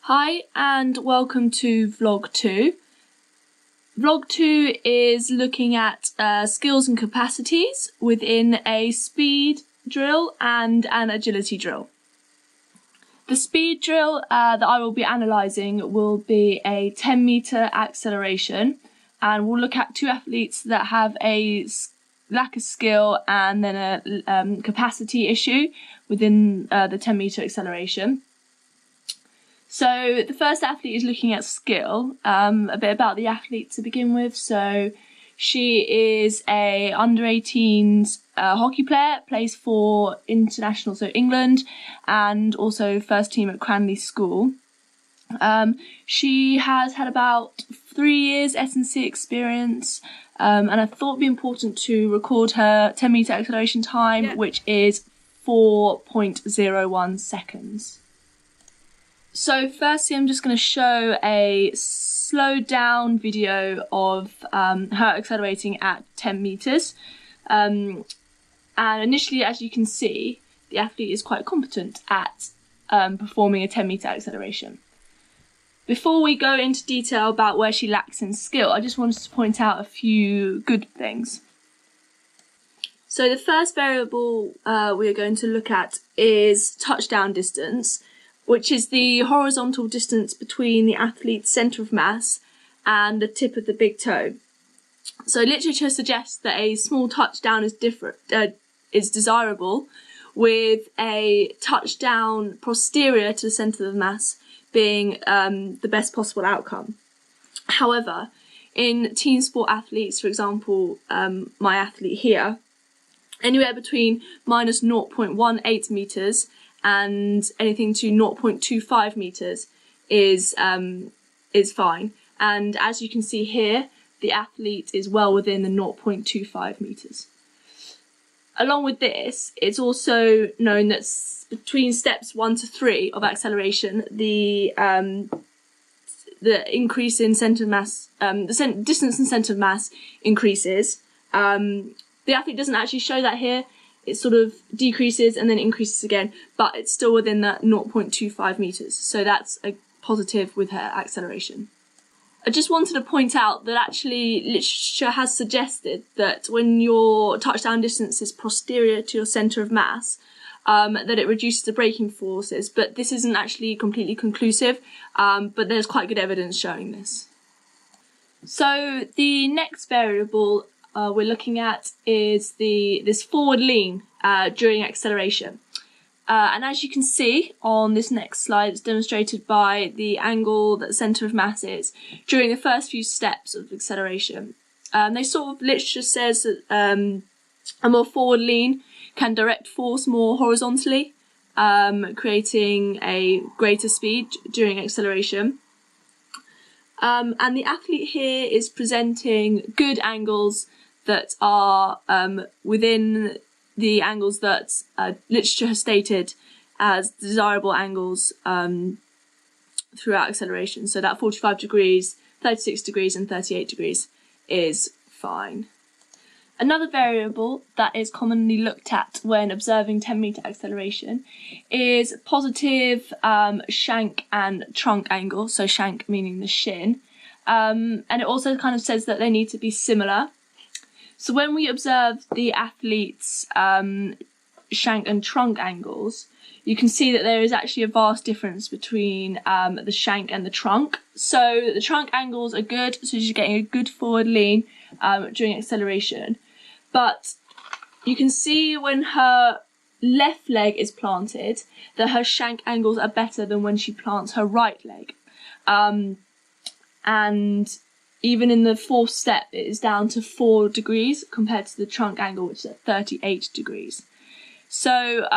Hi and welcome to Vlog 2. Vlog 2 is looking at skills and capacities within a speed drill and an agility drill. The speed drill that I will be analysing will be a 10-metre acceleration, and we'll look at two athletes that have a lack of skill and then a capacity issue within the 10-metre acceleration. So the first athlete is looking at skill, a bit about the athlete to begin with. So she is a under-18s hockey player, plays for international, so England, and also first team at Cranleigh School. She has had about 3 years S&C experience, and I thought it'd be important to record her 10-metre acceleration time, which is 4.01 seconds. So firstly, I'm just going to show a slowed down video of her accelerating at 10 metres. And initially, as you can see, the athlete is quite competent at performing a 10-metre acceleration. Before we go into detail about where she lacks in skill, I just wanted to point out a few good things. So the first variable we are going to look at is touchdown distance, which is the horizontal distance between the athlete's centre of mass and the tip of the big toe. So literature suggests that a small touchdown is desirable, with a touchdown posterior to the centre of mass being the best possible outcome. However, in team sport athletes, for example, my athlete here, anywhere between minus 0.18 metres and anything to 0.25 metres is fine. And as you can see here, the athlete is well within the 0.25 metres. Along with this, it's also known that between steps 1 to 3 of acceleration, the increase in centre of mass, the distance and centre of mass increases. The athlete doesn't actually show that here. It sort of decreases and then increases again, but it's still within that 0.25 metres. So that's a positive with her acceleration. I just wanted to point out that actually literature has suggested that when your touchdown distance is posterior to your centre of mass, that it reduces the braking forces, but this isn't actually completely conclusive, but there's quite good evidence showing this. So the next variable we're looking at is this forward lean during acceleration. And as you can see on this next slide, it's demonstrated by the angle that the centre of mass is during the first few steps of acceleration. Literature says that a more forward lean can direct force more horizontally, creating a greater speed during acceleration. And the athlete here is presenting good angles that are within the angles that literature has stated as desirable angles throughout acceleration. So that 45 degrees, 36 degrees and 38 degrees is fine. Another variable that is commonly looked at when observing 10-metre acceleration is positive shank and trunk angle, so shank meaning the shin. And it also kind of says that they need to be similar. So when we observe the athlete's shank and trunk angles, you can see that there is actually a vast difference between the shank and the trunk. So the trunk angles are good, so she's getting a good forward lean during acceleration. But you can see when her left leg is planted that her shank angles are better than when she plants her right leg. And even in the fourth step, it is down to 4 degrees compared to the trunk angle, which is at 38 degrees. So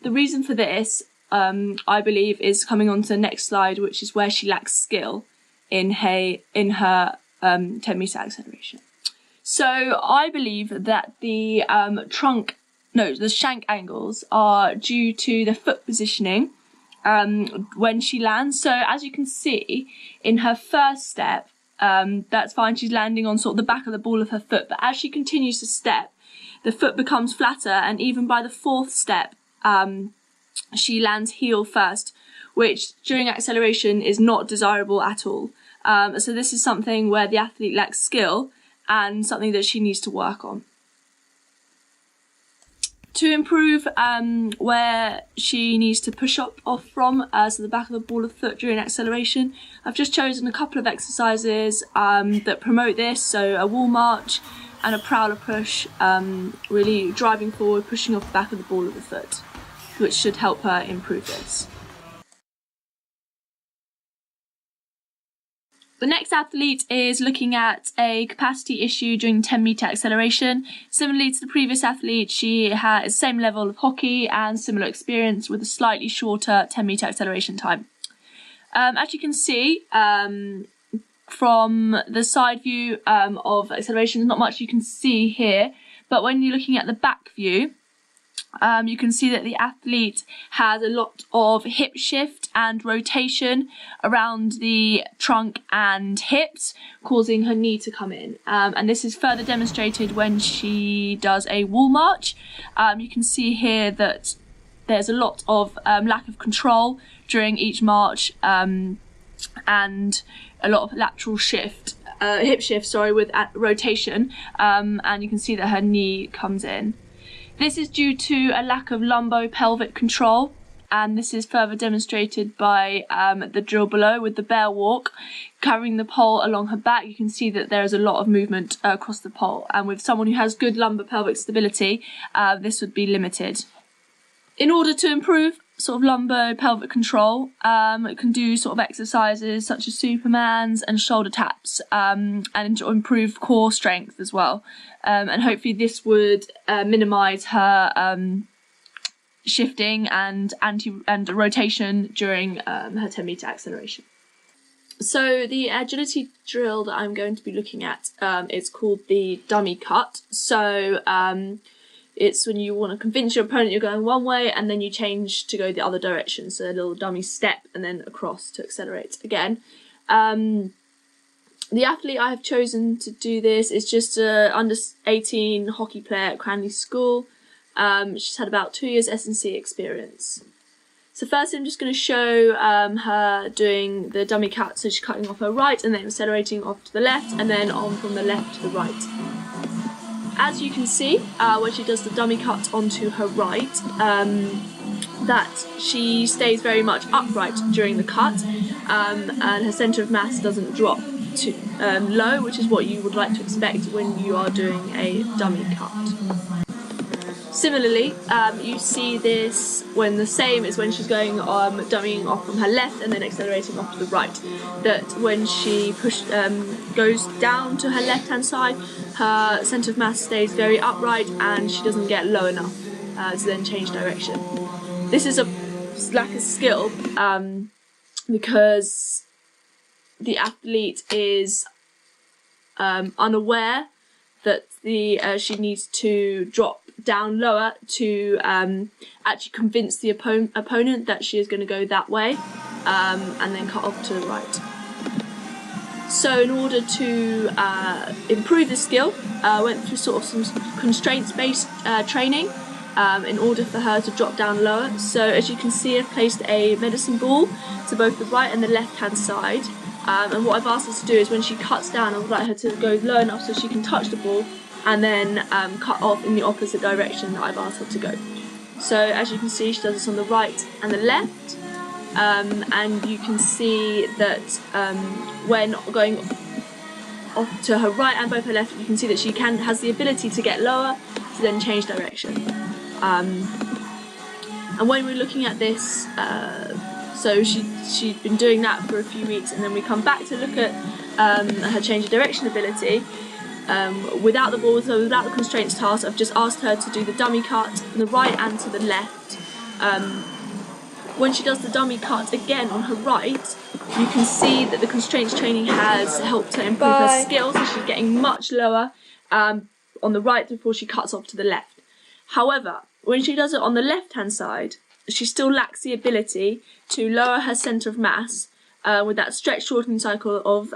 the reason for this, I believe, is coming on to the next slide, which is where she lacks skill in her 10-metre acceleration. So I believe that the shank angles are due to the foot positioning when she lands. So as you can see, in her first step, that's fine, she's landing on sort of the back of the ball of her foot, but as she continues to step, the foot becomes flatter, and even by the fourth step, she lands heel first, which during acceleration is not desirable at all. So this is something where the athlete lacks skill and something that she needs to work on. To improve where she needs to push up off from, so the back of the ball of the foot during acceleration, I've just chosen a couple of exercises that promote this, so a wall march and a prowler push, really driving forward, pushing off the back of the ball of the foot, which should help her improve this. The next athlete is looking at a capacity issue during 10-metre acceleration. Similarly to the previous athlete, she has the same level of hockey and similar experience with a slightly shorter 10-metre acceleration time. As you can see, from the side view of acceleration, there's not much you can see here, but when you're looking at the back view, you can see that the athlete has a lot of hip shift and rotation around the trunk and hips, causing her knee to come in. And this is further demonstrated when she does a wall march. You can see here that there's a lot of lack of control during each march, and a lot of lateral shift, hip shift, with rotation, and you can see that her knee comes in. This is due to a lack of lumbo-pelvic control, and this is further demonstrated by the drill below with the bear walk, carrying the pole along her back. You can see that there is a lot of movement across the pole, and with someone who has good lumbo-pelvic stability, this would be limited. In order to improve sort of lumbo-pelvic control, it can do sort of exercises such as Supermans and shoulder taps, and improve core strength as well. And hopefully this would minimise her shifting and rotation during her 10-metre acceleration. So the agility drill that I'm going to be looking at is called the dummy cut. So it's when you want to convince your opponent you're going one way and then you change to go the other direction. So a little dummy step and then across to accelerate again. The athlete I have chosen to do this is just a under 18 hockey player at Cranley School. She's had about 2 years S&C experience. So first I'm just going to show her doing the dummy cut. So she's cutting off her right and then accelerating off to the left and then on from the left to the right. As you can see, when she does the dummy cut onto her right, that she stays very much upright during the cut, and her centre of mass doesn't drop too low, which is what you would like to expect when you are doing a dummy cut. Similarly, you see this when the same is when she's going dummying off from her left and then accelerating off to the right. That when she goes down to her left hand side, her centre of mass stays very upright and she doesn't get low enough to then change direction. This is a lack of skill because the athlete is unaware that she needs to drop down lower to actually convince the opponent that she is going to go that way, and then cut off to the right. So in order to improve the skill, I went through sort of some constraints-based training in order for her to drop down lower. So as you can see, I've placed a medicine ball to both the right and the left-hand side. And what I've asked her to do is when she cuts down, I would like her to go low enough so she can touch the ball and then cut off in the opposite direction that I've asked her to go. So as you can see, she does this on the right and the left, and you can see that when going off to her right and both her left, you can see that she has the ability to get lower to then change direction. And when we're looking at this, so she'd been doing that for a few weeks, and then we come back to look at her change of direction ability. Without the ball, so without the constraints task, I've just asked her to do the dummy cut from the right and to the left. When she does the dummy cut again on her right, you can see that the constraints training has helped her improve her skills, and she's getting much lower on the right before she cuts off to the left. However, when she does it on the left-hand side, she still lacks the ability to lower her centre of mass with that stretch shortening cycle of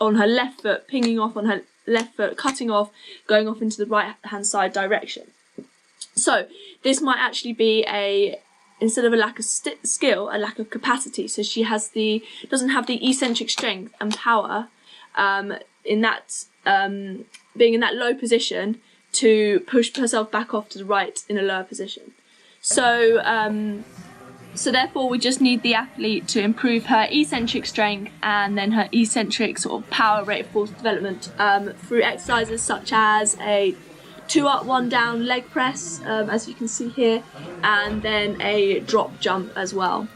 on her left foot, pinging off on her left foot, cutting off, going off into the right hand side direction. So this might actually be a instead of a lack of skill, a lack of capacity. So she has doesn't have the eccentric strength and power in that being in that low position to push herself back off to the right in a lower position. So so therefore we just need the athlete to improve her eccentric strength and then her eccentric sort of power rate of force development through exercises such as a 2 up, 1 down leg press, as you can see here, and then a drop jump as well.